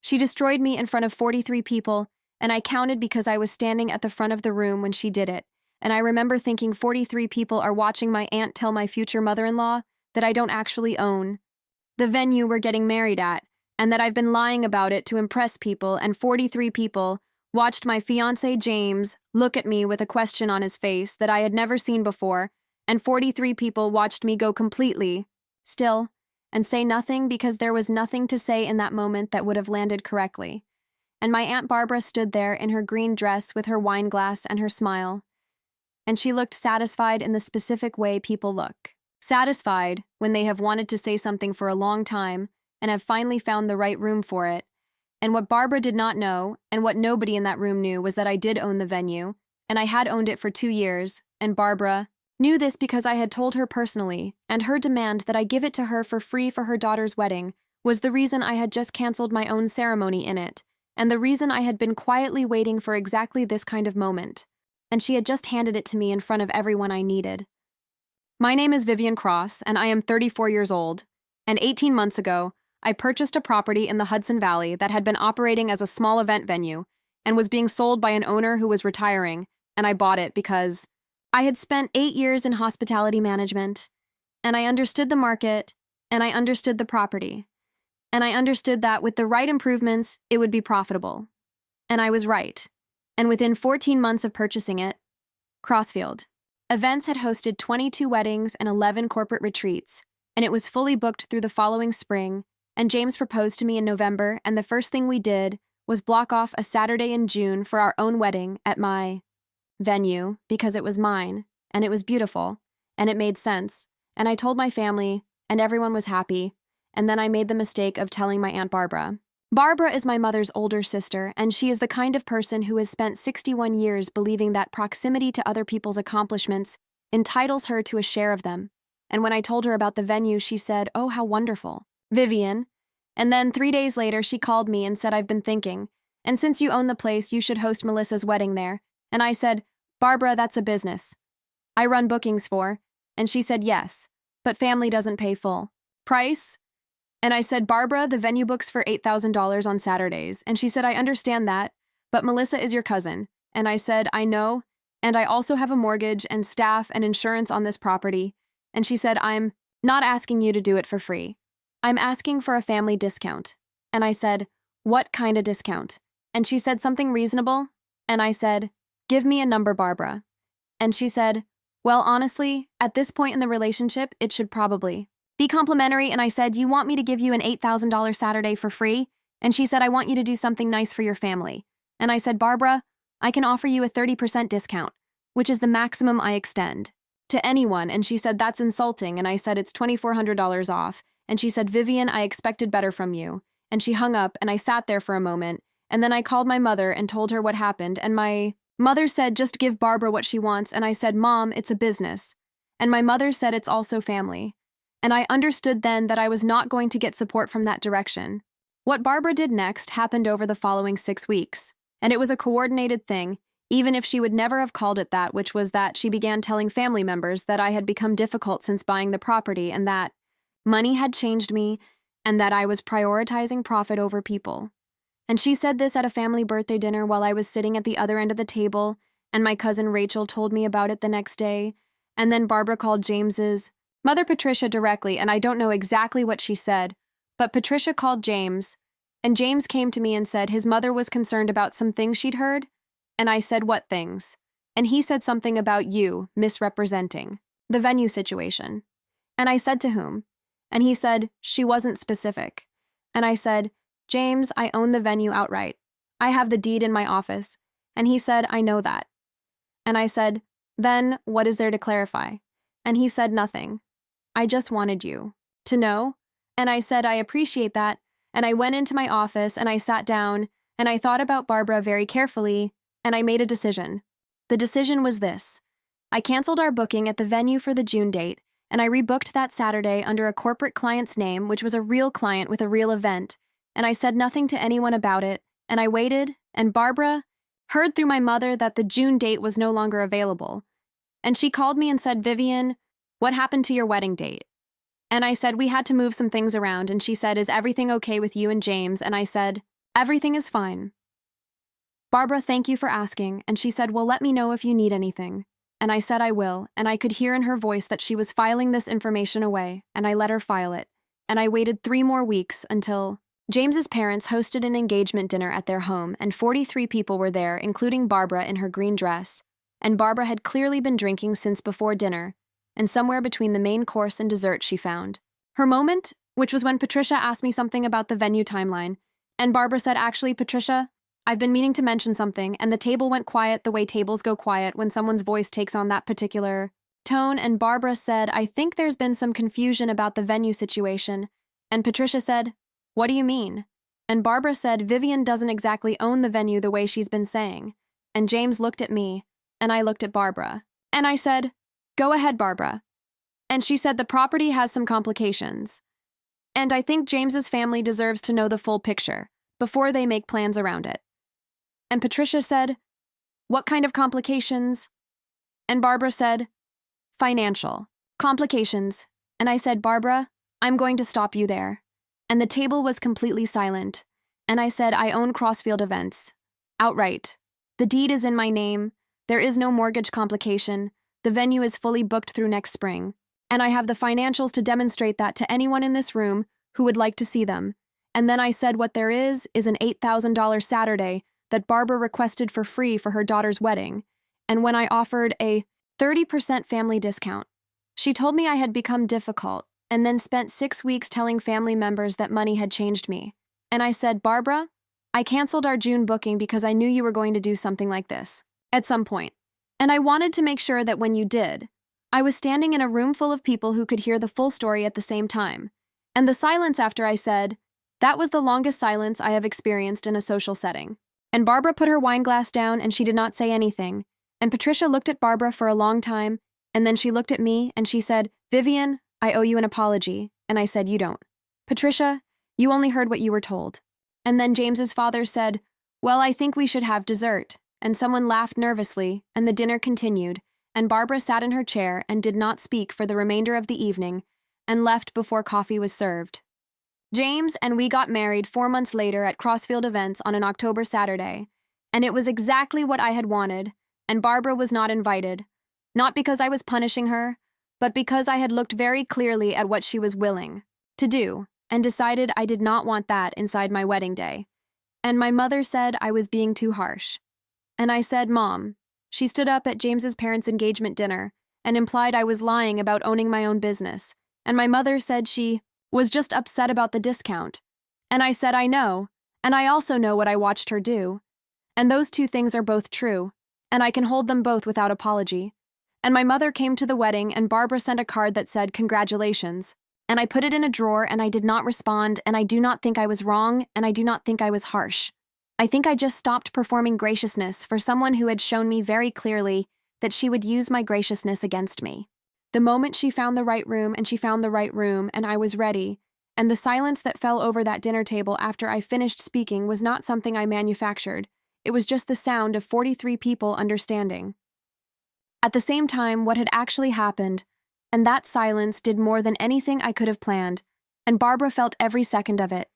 She destroyed me in front of 43 people, and I counted because I was standing at the front of the room when she did it. And I remember thinking 43 people are watching my aunt tell my future mother-in-law that I don't actually own the venue we're getting married at, and that I've been lying about it to impress people, and 43 people watched my fiancé James look at me with a question on his face that I had never seen before, and 43 people watched me go completely still and say nothing because there was nothing to say in that moment that would have landed correctly. And my Aunt Barbara stood there in her green dress with her wine glass and her smile, and she looked satisfied in the specific way people look. Satisfied when they have wanted to say something for a long time and have finally found the right room for it. And what Barbara did not know, and what nobody in that room knew, was that I did own the venue, and I had owned it for 2 years, and Barbara knew this because I had told her personally, and her demand that I give it to her for free for her daughter's wedding was the reason I had just canceled my own ceremony in it, and the reason I had been quietly waiting for exactly this kind of moment. And she had just handed it to me in front of everyone I needed. My name is Vivian Cross, and I am 34 years old, and 18 months ago, I purchased a property in the Hudson Valley that had been operating as a small event venue and was being sold by an owner who was retiring, and I bought it because I had spent 8 years in hospitality management, and I understood the market, and I understood the property, and I understood that with the right improvements, it would be profitable. And I was right. And within 14 months of purchasing it, Crossfield Events had hosted 22 weddings and 11 corporate retreats, and it was fully booked through the following spring, and James proposed to me in November, and the first thing we did was block off a Saturday in June for our own wedding at my venue because it was mine, and it was beautiful, and it made sense, and I told my family, and everyone was happy, and then I made the mistake of telling my Aunt Barbara. Barbara is my mother's older sister, and she is the kind of person who has spent 61 years believing that proximity to other people's accomplishments entitles her to a share of them. And when I told her about the venue, she said, "Oh, how wonderful, Vivian." And then 3 days later, she called me and said, "I've been thinking, and since you own the place, you should host Melissa's wedding there." And I said, "Barbara, that's a business I run bookings for." And she said, "Yes, but family doesn't pay full price." And I said, "Barbara, the venue books for $8,000 on Saturdays." And she said, "I understand that, but Melissa is your cousin." And I said, "I know, and I also have a mortgage and staff and insurance on this property." And she said, "I'm not asking you to do it for free. I'm asking for a family discount." And I said, "What kind of discount?" And she said, "Something reasonable." And I said, "Give me a number, Barbara." And she said, "Well, honestly, at this point in the relationship, it should probably be complimentary." And I said, "You want me to give you an $8,000 Saturday for free?" And she said, "I want you to do something nice for your family." And I said, "Barbara, I can offer you a 30% discount, which is the maximum I extend to anyone." And she said, "That's insulting." And I said, "It's $2,400 off." And she said, "Vivian, I expected better from you." And she hung up, and I sat there for a moment, and then I called my mother and told her what happened, and my mother said, "Just give Barbara what she wants." And I said, "Mom, it's a business." And my mother said, "It's also family." And I understood then that I was not going to get support from that direction. What Barbara did next happened over the following 6 weeks, and it was a coordinated thing, even if she would never have called it that, which was that she began telling family members that I had become difficult since buying the property and that money had changed me and that I was prioritizing profit over people. And she said this at a family birthday dinner while I was sitting at the other end of the table, and my cousin Rachel told me about it the next day, and then Barbara called James's mother Patricia directly, and I don't know exactly what she said, but Patricia called James, and James came to me and said his mother was concerned about some things she'd heard, and I said, "What things?" And he said something about you misrepresenting the venue situation. And I said, "To whom?" And he said, "She wasn't specific." And I said, "James, I own the venue outright. I have the deed in my office." And he said, "I know that." And I said, "Then what is there to clarify?" And he said, "Nothing. I just wanted you to know." And I said, "I appreciate that." And I went into my office and I sat down and I thought about Barbara very carefully and I made a decision. The decision was this. I canceled our booking at the venue for the June date and I rebooked that Saturday under a corporate client's name, which was a real client with a real event. And I said nothing to anyone about it. And I waited, and Barbara heard through my mother that the June date was no longer available. And she called me and said, "Vivian, what happened to your wedding date?" And I said, "We had to move some things around." And she said, "Is everything okay with you and James?" And I said, Everything is fine. Barbara, thank you for asking, and she said, well, let me know if you need anything. And I said I will, and I could hear in her voice that she was filing this information away, and I let her file it. And I waited 3 more weeks until James's parents hosted an engagement dinner at their home, and 43 people were there, including Barbara in her green dress. And Barbara had clearly been drinking since before dinner, and somewhere between the main course and dessert she found her moment, which was when Patricia asked me something about the venue timeline. And Barbara said, actually, Patricia, I've been meaning to mention something, and the table went quiet the way tables go quiet when someone's voice takes on that particular tone, and Barbara said, I think there's been some confusion about the venue situation. And Patricia said, what do you mean? And Barbara said, Vivian doesn't exactly own the venue the way she's been saying. And James looked at me, and I looked at Barbara. And I said, go ahead, Barbara. And she said the property has some complications. And I think James's family deserves to know the full picture before they make plans around it. And Patricia said, what kind of complications? And Barbara said, financial complications. And I said, Barbara, I'm going to stop you there. And the table was completely silent. And I said, I own Crossfield Events. Outright. The deed is in my name. There is no mortgage complication. The venue is fully booked through next spring. And I have the financials to demonstrate that to anyone in this room who would like to see them. And then I said what there is an $8,000 Saturday that Barbara requested for free for her daughter's wedding. And when I offered a 30% family discount, she told me I had become difficult and then spent 6 weeks telling family members that money had changed me. And I said, Barbara, I canceled our June booking because I knew you were going to do something like this at some point. And I wanted to make sure that when you did, I was standing in a room full of people who could hear the full story at the same time. And the silence after I said, that was the longest silence I have experienced in a social setting. And Barbara put her wine glass down and she did not say anything. And Patricia looked at Barbara for a long time, and then she looked at me and she said, Vivian, I owe you an apology. And I said, you don't. Patricia, you only heard what you were told. And then James's father said, well, I think we should have dessert. And someone laughed nervously, and the dinner continued, and Barbara sat in her chair and did not speak for the remainder of the evening, and left before coffee was served. James and we got married 4 months later at Crossfield Events on an October Saturday, and it was exactly what I had wanted, and Barbara was not invited, not because I was punishing her, but because I had looked very clearly at what she was willing to do, and decided I did not want that inside my wedding day. And my mother said I was being too harsh. And I said, Mom. She stood up at James's parents' engagement dinner and implied I was lying about owning my own business. And my mother said she was just upset about the discount. And I said, I know. And I also know what I watched her do. And those 2 things are both true. And I can hold them both without apology. And my mother came to the wedding and Barbara sent a card that said, congratulations. And I put it in a drawer and I did not respond, and I do not think I was wrong, and I do not think I was harsh. I think I just stopped performing graciousness for someone who had shown me very clearly that she would use my graciousness against me. The moment she found the right room, and she found the right room, and I was ready, and the silence that fell over that dinner table after I finished speaking was not something I manufactured. It was just the sound of 43 people understanding. At the same time, what had actually happened, and that silence did more than anything I could have planned, and Barbara felt every second of it.